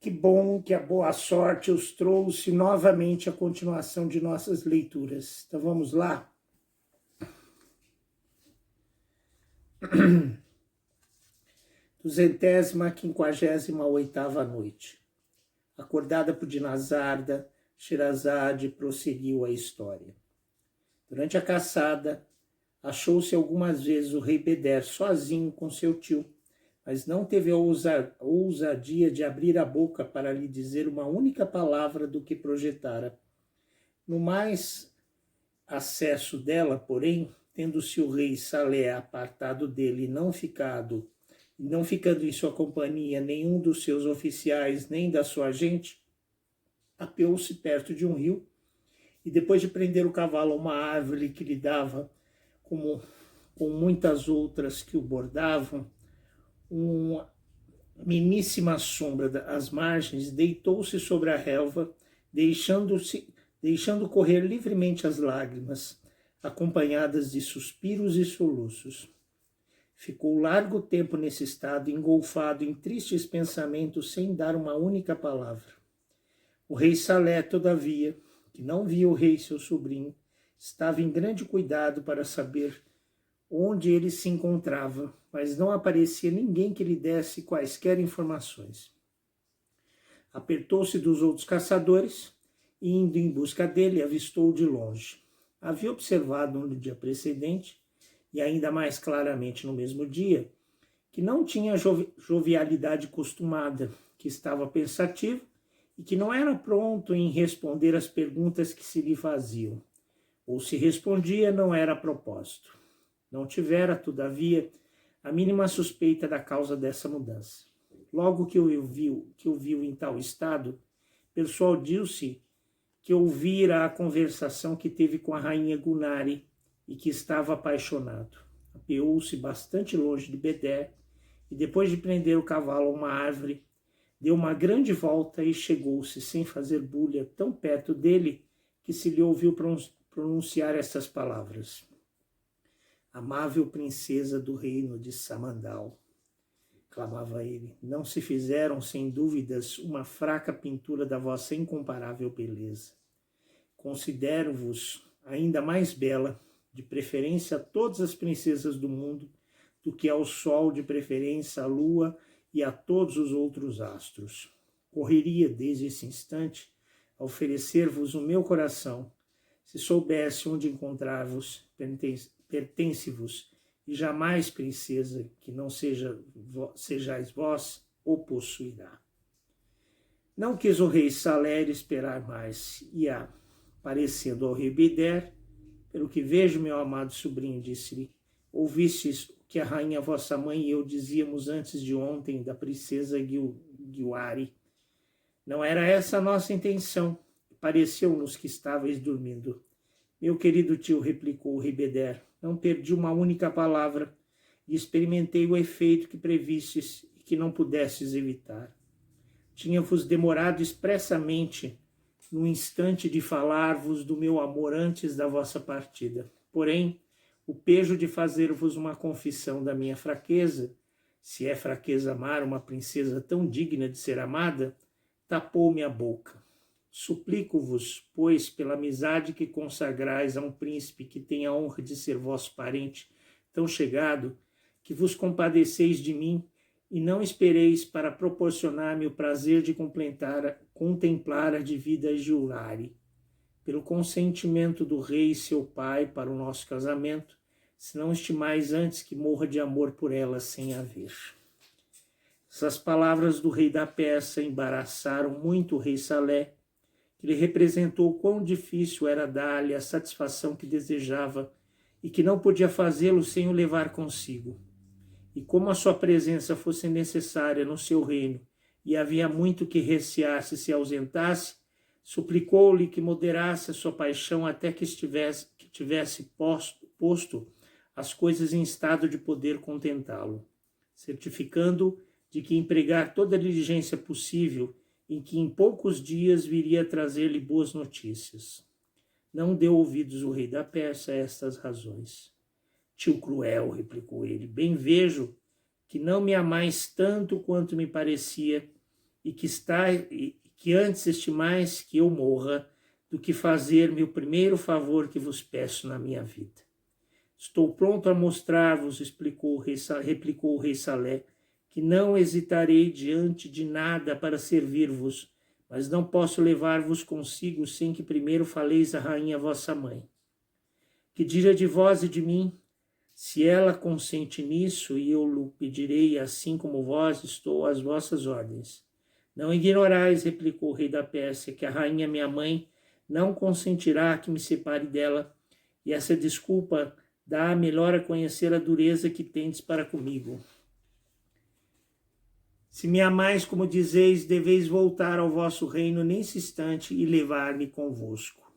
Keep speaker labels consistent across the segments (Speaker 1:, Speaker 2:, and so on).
Speaker 1: Que bom que a boa sorte os trouxe novamente a continuação de nossas leituras. Então vamos lá. 258ª noite. Acordada por Dinazarda, Sherazade prosseguiu a história. Durante a caçada, achou-se algumas vezes o rei Beder sozinho com seu tio, mas não teve a ousadia de abrir a boca para lhe dizer uma única palavra do que projetara. No mais acesso dela, porém, tendo-se o rei Salé apartado dele e não ficando em sua companhia nenhum dos seus oficiais nem da sua gente, apeou-se perto de um rio e, depois de prender o cavalo a uma árvore que lhe dava, como com muitas outras que o bordavam, uma miníssima sombra às margens, deitou-se sobre a relva, deixando correr livremente as lágrimas, acompanhadas de suspiros e soluços. Ficou largo tempo nesse estado, engolfado em tristes pensamentos, sem dar uma única palavra. O rei Salé, todavia, que não via o rei seu sobrinho, estava em grande cuidado para saber onde ele se encontrava, mas não aparecia ninguém que lhe desse quaisquer informações. Apertou-se dos outros caçadores e, indo em busca dele, avistou-o de longe. Havia observado no dia precedente, e ainda mais claramente no mesmo dia, que não tinha jovialidade costumada, que estava pensativo e que não era pronto em responder às perguntas que se lhe faziam. Ou se respondia, não era a propósito. Não tivera, todavia, a mínima suspeita da causa dessa mudança. Logo que o viu em tal estado, persuadiu-se que ouvira a conversação que teve com a rainha Gulnari e que estava apaixonado. Apeou-se bastante longe de Beder e, depois de prender o cavalo a uma árvore, deu uma grande volta e chegou-se, sem fazer bulha, tão perto dele que se lhe ouviu pronunciar estas palavras: "Amável princesa do reino de Samandal", clamava ele, "não se fizeram, sem dúvidas, uma fraca pintura da vossa incomparável beleza. Considero-vos ainda mais bela, de preferência a todas as princesas do mundo, do que ao sol, de preferência à lua e a todos os outros astros. Correria, desde esse instante, a oferecer-vos o meu coração, se soubesse onde encontrar-vos, pertence-vos, e jamais, princesa, que não sejais vós, o possuirá." Não quis o rei Salé esperar mais, e aparecendo ao rei Beder, "Pelo que vejo, meu amado sobrinho", disse-lhe, "ouvistes o que a rainha vossa mãe e eu dizíamos antes de ontem da princesa Guiuari. Não era essa a nossa intenção. Pareceu-nos que estavais dormindo." "Meu querido tio", replicou o rei Beder, "não perdi uma única palavra e experimentei o efeito que previstes e que não pudestes evitar. Tinha-vos demorado expressamente no instante de falar-vos do meu amor antes da vossa partida. Porém, o pejo de fazer-vos uma confissão da minha fraqueza, se é fraqueza amar uma princesa tão digna de ser amada, tapou-me a boca. Suplico-vos, pois, pela amizade que consagrais a um príncipe que tem a honra de ser vosso parente tão chegado, que vos compadeceis de mim e não espereis para proporcionar-me o prazer de contemplar a divina Gulnari. Pelo consentimento do rei seu pai para o nosso casamento, se não estimais antes que morra de amor por ela sem haver." Essas palavras do rei da Pérsia embaraçaram muito o rei Salé, que lhe representou quão difícil era dar-lhe a satisfação que desejava e que não podia fazê-lo sem o levar consigo. E como a sua presença fosse necessária no seu reino e havia muito que recear se ausentasse, suplicou-lhe que moderasse a sua paixão até que tivesse posto as coisas em estado de poder contentá-lo, certificando de que empregar toda a diligência possível em que em poucos dias viria a trazer-lhe boas notícias. Não deu ouvidos o rei da Pérsia a estas razões. "Tio cruel", replicou ele, "bem vejo que não me amais tanto quanto me parecia que antes estimais que eu morra do que fazer-me o primeiro favor que vos peço na minha vida. Estou pronto a mostrar-vos, replicou o rei Salé, que não hesitarei diante de nada para servir-vos, mas não posso levar-vos consigo sem que primeiro faleis à rainha vossa mãe. Que dirá de vós e de mim? Se ela consente nisso, e eu lhe pedirei, assim como vós, estou às vossas ordens. Não ignorais, replicou o rei da Pérsia, que a rainha minha mãe não consentirá que me separe dela, e essa desculpa dá melhor a conhecer a dureza que tendes para comigo. Se me amais, como dizeis, deveis voltar ao vosso reino nesse instante e levar-me convosco.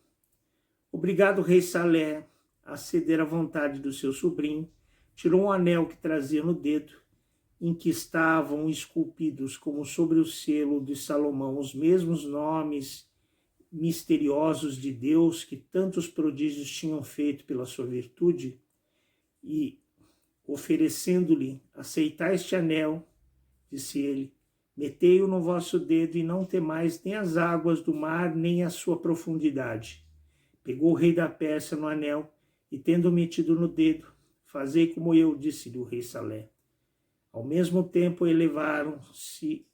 Speaker 1: Obrigado, rei Salé, a ceder à vontade do seu sobrinho, tirou um anel que trazia no dedo, em que estavam esculpidos, como sobre o selo de Salomão, os mesmos nomes misteriosos de Deus que tantos prodígios tinham feito pela sua virtude, e, oferecendo-lhe, aceitai este anel, disse ele, metei-o no vosso dedo e não temais nem as águas do mar, nem a sua profundidade. Pegou o rei da Pérsia no anel e, tendo metido no dedo, fazei como eu, disse-lhe o rei Salé. Ao mesmo tempo elevaram-se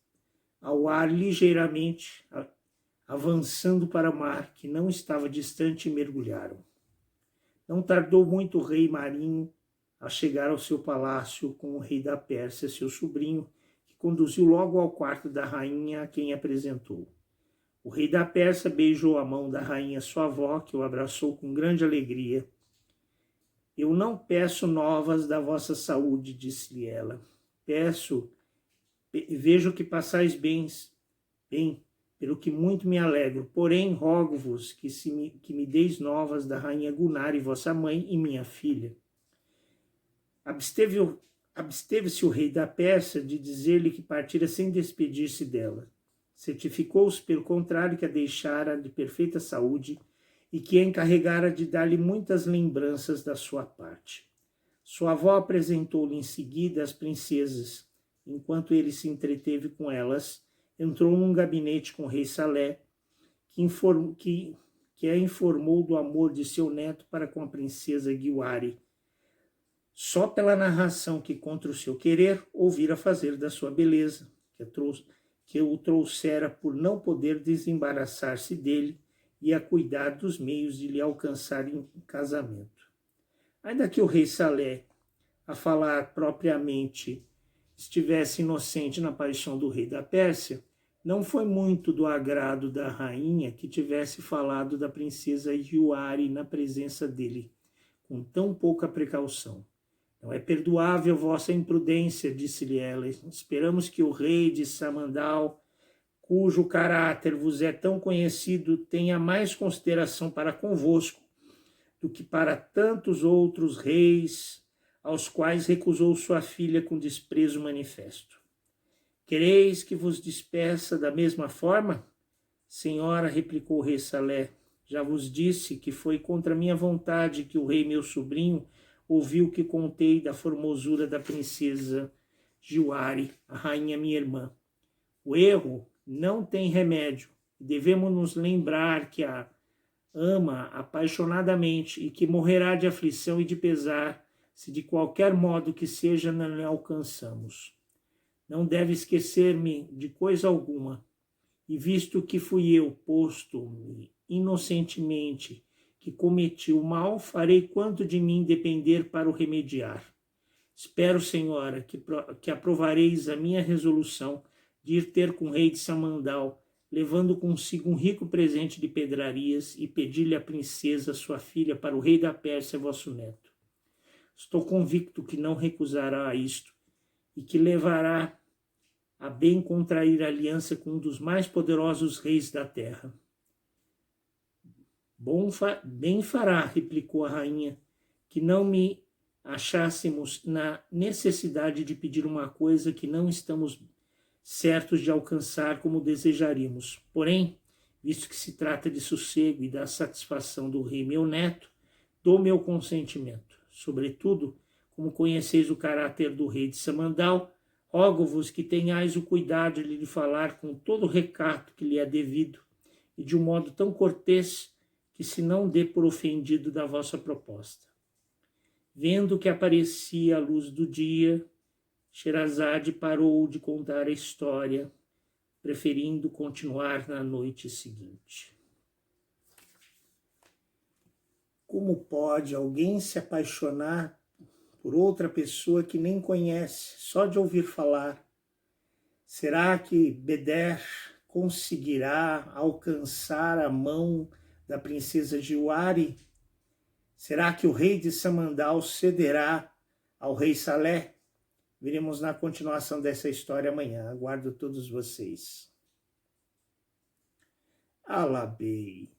Speaker 1: ao ar ligeiramente, avançando para o mar, que não estava distante, e mergulharam. Não tardou muito o rei marinho a chegar ao seu palácio com o rei da Pérsia, seu sobrinho, que conduziu logo ao quarto da rainha, a quem apresentou. O rei da Pérsia beijou a mão da rainha sua avó, que o abraçou com grande alegria. Eu não peço novas da vossa saúde, disse-lhe ela. Vejo que passais bem, pelo que muito me alegro. Porém, rogo-vos que me deis novas da rainha Gunari, vossa mãe, e minha filha. Absteve-se o rei da Pérsia de dizer-lhe que partira sem despedir-se dela. Certificou-se, pelo contrário, que a deixara de perfeita saúde e que a encarregara de dar-lhe muitas lembranças da sua parte. Sua avó apresentou-lhe em seguida as princesas. Enquanto ele se entreteve com elas, entrou num gabinete com o rei Salé, que a informou do amor de seu neto para com a princesa Guiwari. Só pela narração que, contra o seu querer, ouvira fazer da sua beleza, que o trouxera por não poder desembaraçar-se dele e a cuidar dos meios de lhe alcançar em casamento. Ainda que o rei Salé, a falar propriamente, estivesse inocente na paixão do rei da Pérsia, não foi muito do agrado da rainha que tivesse falado da princesa Guiwari na presença dele, com tão pouca precaução. Não é perdoável vossa imprudência, disse-lhe ela. Esperamos que o rei de Samandal, cujo caráter vos é tão conhecido, tenha mais consideração para convosco do que para tantos outros reis, aos quais recusou sua filha com desprezo manifesto. Quereis que vos despeça da mesma forma? Senhora, replicou o rei Salé, já vos disse que foi contra minha vontade que o rei meu sobrinho ouviu que contei da formosura da princesa Guiwari, a rainha minha irmã. O erro não tem remédio. Devemos nos lembrar que a ama apaixonadamente e que morrerá de aflição e de pesar se de qualquer modo que seja não lhe alcançamos. Não deve esquecer-me de coisa alguma, e visto que fui eu posto-me inocentemente que cometi o mal, farei quanto de mim depender para o remediar. Espero, senhora, que aprovareis a minha resolução de ir ter com o rei de Samandal, levando consigo um rico presente de pedrarias, e pedir-lhe a princesa, sua filha, para o rei da Pérsia, vosso neto. Estou convicto que não recusará isto, e que levará a bem contrair aliança com um dos mais poderosos reis da terra. Bem fará, replicou a rainha, que não me achássemos na necessidade de pedir uma coisa que não estamos certos de alcançar como desejaríamos. Porém, visto que se trata de sossego e da satisfação do rei meu neto, dou meu consentimento. Sobretudo, como conheceis o caráter do rei de Samandal, Rogo-vos que tenhais o cuidado de lhe falar com todo o recato que lhe é devido, e de um modo tão cortês que se não dê por ofendido da vossa proposta. Vendo que aparecia a luz do dia, Sherazade parou de contar a história, preferindo continuar na noite seguinte. Como pode alguém se apaixonar por outra pessoa que nem conhece, só de ouvir falar? Será que Beder conseguirá alcançar a mão da princesa Jiwari? Será que o rei de Samandal cederá ao rei Saleh? Veremos na continuação dessa história amanhã. Aguardo todos vocês. Alabei.